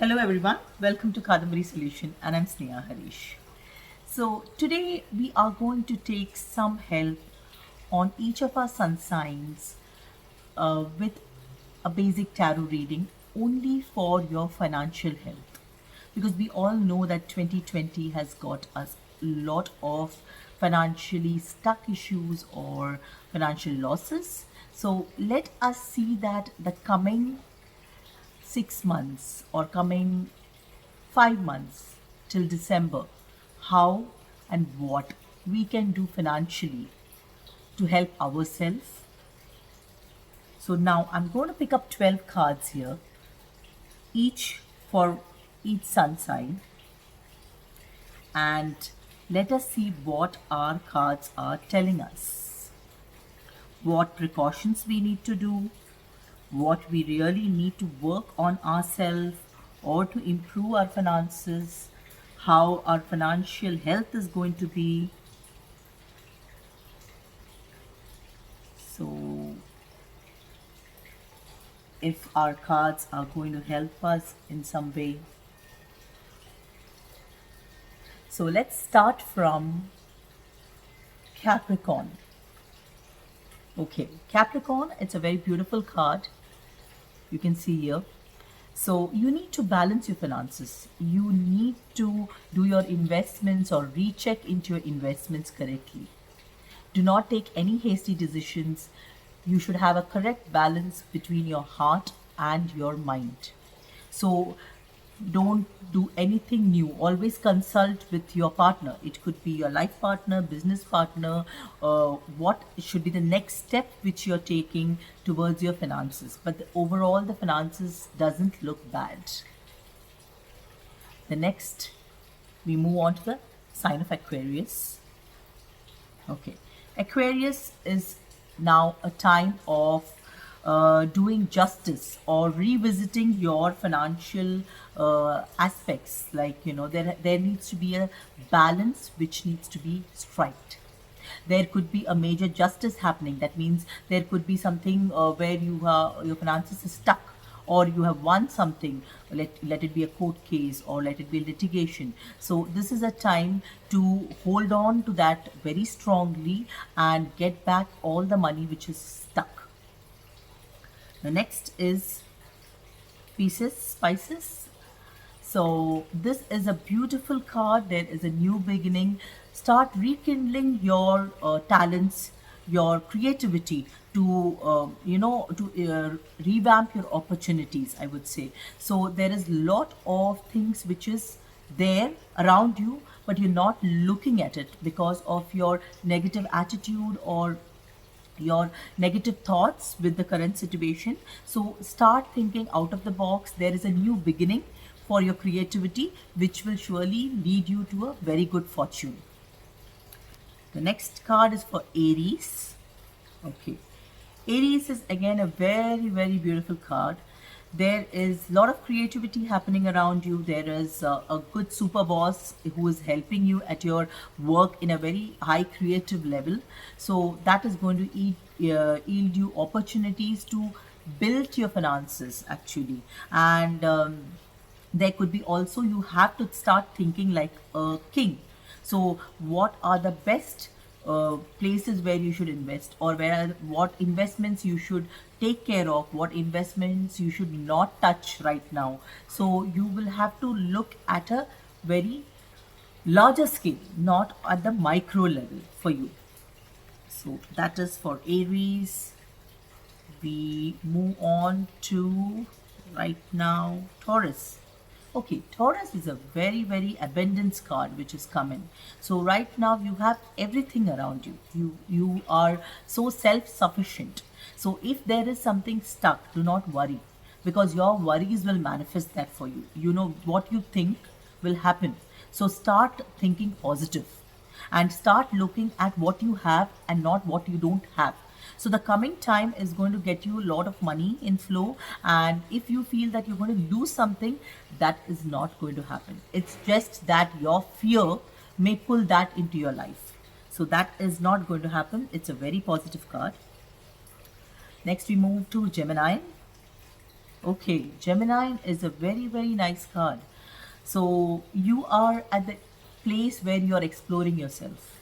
Hello everyone, welcome to Kadambari Solution and I'm Sneha Harish. So today we are going to take some help on each of our sun signs with a basic tarot reading only for your financial health. Because we all know that 2020 has got us a lot of financially stuck issues or financial losses. So let us see that the coming 6 months or coming 5 months till December, how and what we can do financially to help ourselves. So now I'm going to pick up 12 cards here, each for each sun sign, and let us see what our cards are telling us. What precautions we need to do, what we really need to work on ourselves or to improve our finances, how our financial health is going to be. So, if our cards are going to help us in some way. So, let's start from Capricorn. Okay, Capricorn, it's a very beautiful card. You can see here. So you need to balance your finances. You need to do your investments or recheck into your investments correctly. Do not take any hasty decisions. You should have a correct balance between your heart and your mind. So don't do anything new. Always consult with your partner. It could be your life partner, business partner. What should be the next step which you're taking towards your finances? But overall, the finances doesn't look bad. The next, we move on to the sign of Aquarius. Okay, Aquarius is now a time of doing justice or revisiting your financial aspects. Like, there needs to be a balance which needs to be striked. There could be a major justice happening. That means there could be something where your finances is stuck, or you have won something. Let it be a court case or let it be litigation. So this is a time to hold on to that very strongly and get back all the money which is stuck. The next is Pieces, Spices. So this is a beautiful card. There is a new beginning. Start rekindling your talents, your creativity to revamp your opportunities, I would say. So there is a lot of things which is there around you, but you're not looking at it because of your negative attitude or your negative thoughts with the current situation. So start thinking out of the box. There is a new beginning for your creativity which will surely lead you to a very good fortune. The next card is for Aries. Okay, Aries is again a very, very beautiful card. There is a lot of creativity happening around you. There is a good super boss who is helping you at your work in a very high creative level. So that is going to yield you opportunities to build your finances actually. And there could be also, you have to start thinking like a king. So what are the best places where you should invest, or what investments you should take care of, what investments you should not touch right now. So you will have to look at a very larger scale, not at the micro level for you. So that is for Aries. We move on to right now Taurus. Okay, Taurus is a very, very abundance card which is coming. So right now you have everything around you. You are so self-sufficient. So if there is something stuck, do not worry, because your worries will manifest that for you. You know what you think will happen. So start thinking positive and start looking at what you have and not what you don't have. So the coming time is going to get you a lot of money in flow, and if you feel that you're going to lose something, that is not going to happen. It's just that your fear may pull that into your life. So that is not going to happen. It's a very positive card. Next we move to Gemini. Okay, Gemini is a very, very nice card. So you are at the place where you are exploring yourself.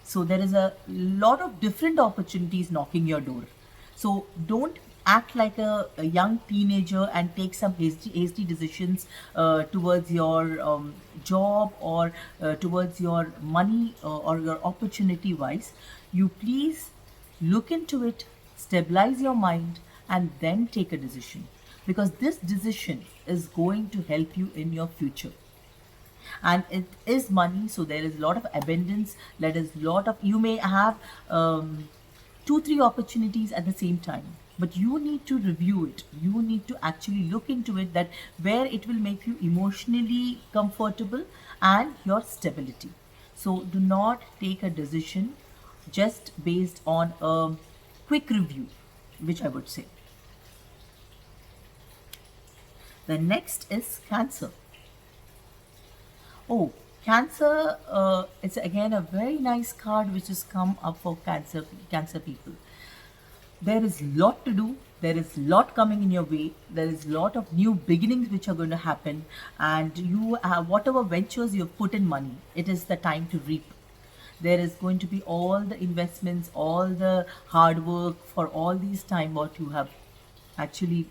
So there is a lot of different opportunities knocking your door. So don't act like a young teenager and take some hasty decisions towards your job or towards your money or your opportunity wise. You please look into it, stabilize your mind, and then take a decision, because this decision is going to help you in your future. And it is money, so there is a lot of abundance. There is lot of, you may have two three opportunities at the same time, but you need to review it. You need to actually look into it, that where it will make you emotionally comfortable and your stability. So do not take a decision just based on a quick review, which I would say. The next is Cancer. Oh, Cancer, it's again a very nice card which has come up for Cancer people. There is lot to do. There is lot coming in your way. There is lot of new beginnings which are going to happen, and you have whatever ventures you've put in money, it is the time to reap. There is going to be all the investments, all the hard work for all these time what you have actually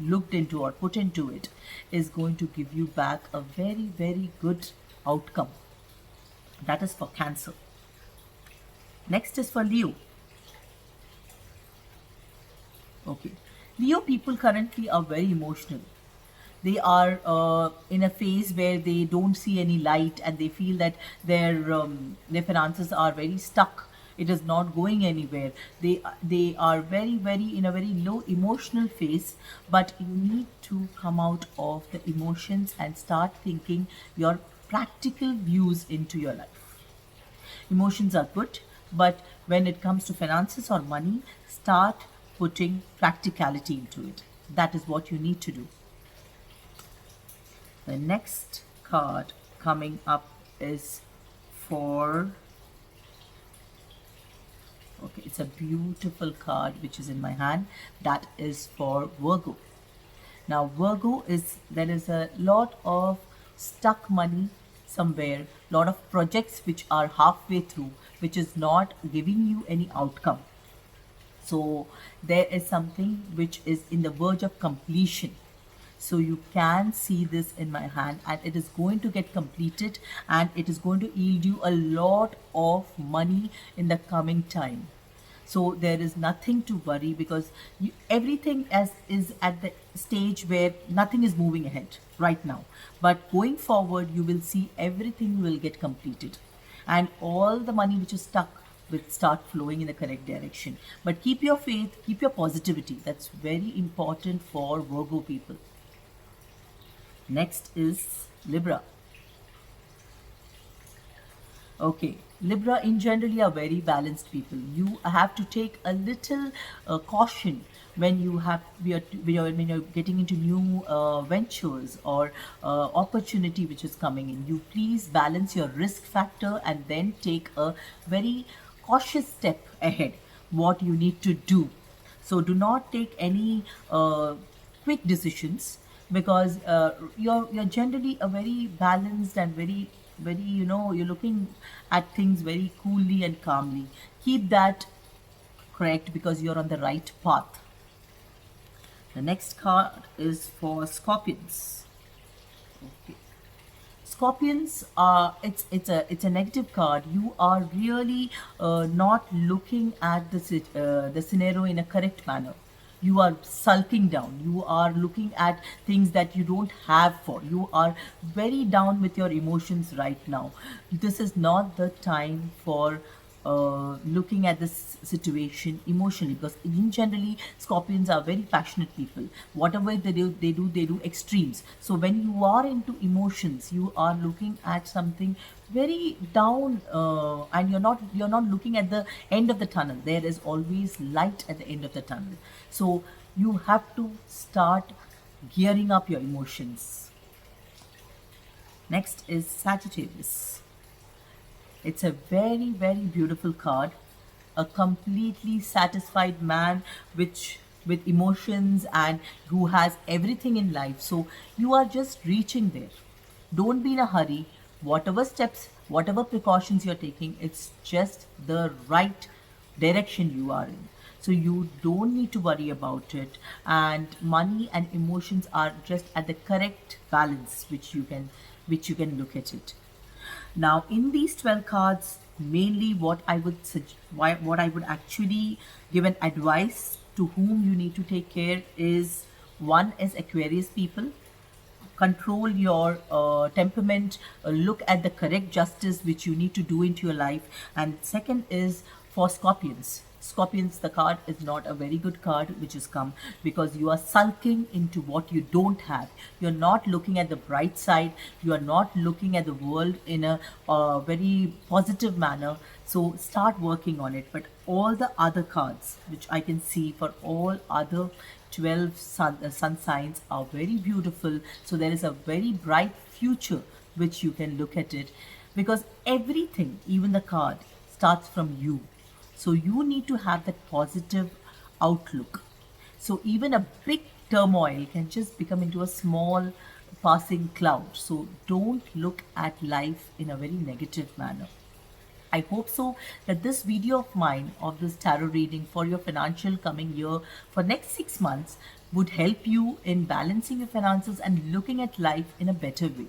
looked into or put into it is going to give you back a very, very good outcome. That is for Cancer. Next is for Leo. Okay. Leo people currently are very emotional. They are in a phase where they don't see any light, and they feel that their finances are very stuck. It is not going anywhere. They are very, very in a very low emotional phase. But you need to come out of the emotions and start thinking your practical views into your life. Emotions are good, but when it comes to finances or money, start putting practicality into it. That is what you need to do. The next card coming up is for, okay, it's a beautiful card which is in my hand. That is for Virgo. Now, Virgo is, there is a lot of stuck money somewhere, lot of projects which are halfway through, which is not giving you any outcome. So there is something which is in the verge of completion. So you can see this in my hand, and it is going to get completed, and it is going to yield you a lot of money in the coming time. So there is nothing to worry, because everything as is at the stage where nothing is moving ahead right now. But going forward, you will see everything will get completed, and all the money which is stuck will start flowing in the correct direction. But keep your faith, keep your positivity. That's very important for Virgo people. Next is Libra. Okay, Libra in generally are very balanced people. You have to take a little caution when you have when you're getting into new ventures or opportunity which is coming in. You please balance your risk factor and then take a very cautious step ahead. What you need to do. So do not take any quick decisions, because you're generally a very balanced and very, very, you're looking at things very coolly and calmly. Keep that correct, because you're on the right path. The next card is for Scorpions. Okay. Scorpions are, it's a negative card. You are really not looking at the scenario in a correct manner. You are sulking down. You are looking at things that you don't have for. You are very down with your emotions right now. This is not the time for looking at this situation emotionally, because in generally Scorpions are very passionate people. Whatever they do extremes. So when you are into emotions, you are looking at something very down, and you're not looking at the end of the tunnel. There is always light at the end of the tunnel. So you have to start gearing up your emotions. Next is Sagittarius. It's a very, very beautiful card. A completely satisfied man, which with emotions and who has everything in life. So you are just reaching there. Don't be in a hurry. Whatever steps, whatever precautions you're taking, it's just the right direction you are in. So you don't need to worry about it. And money and emotions are just at the correct balance, which you can look at it. Now, in these 12 cards, mainly what I would actually give an advice to whom you need to take care is, one is Aquarius people. Control your temperament, look at the correct justice which you need to do into your life. And second is for Scorpions. Scorpions, the card is not a very good card which has come, because you are sulking into what you don't have. You're not looking at the bright side. You are not looking at the world in a very positive manner. So start working on it. But all the other cards which I can see for all other 12 sun signs are very beautiful. So there is a very bright future which you can look at it, because everything, even the card, starts from you. So you need to have that positive outlook. So even a big turmoil can just become into a small passing cloud. So don't look at life in a very negative manner. I hope so that this video of mine of this tarot reading for your financial coming year for next 6 months would help you in balancing your finances and looking at life in a better way.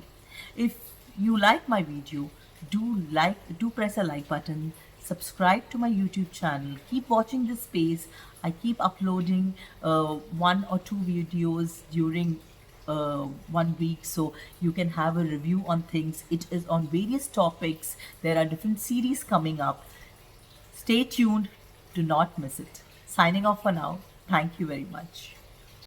If you like my video, do press a like button, subscribe to my YouTube channel, keep watching this space. I keep uploading 1 or 2 videos during 1 week, so you can have a review on things. It is on various topics. There are different series coming up. Stay tuned, do not miss it. Signing off for now. Thank you very much.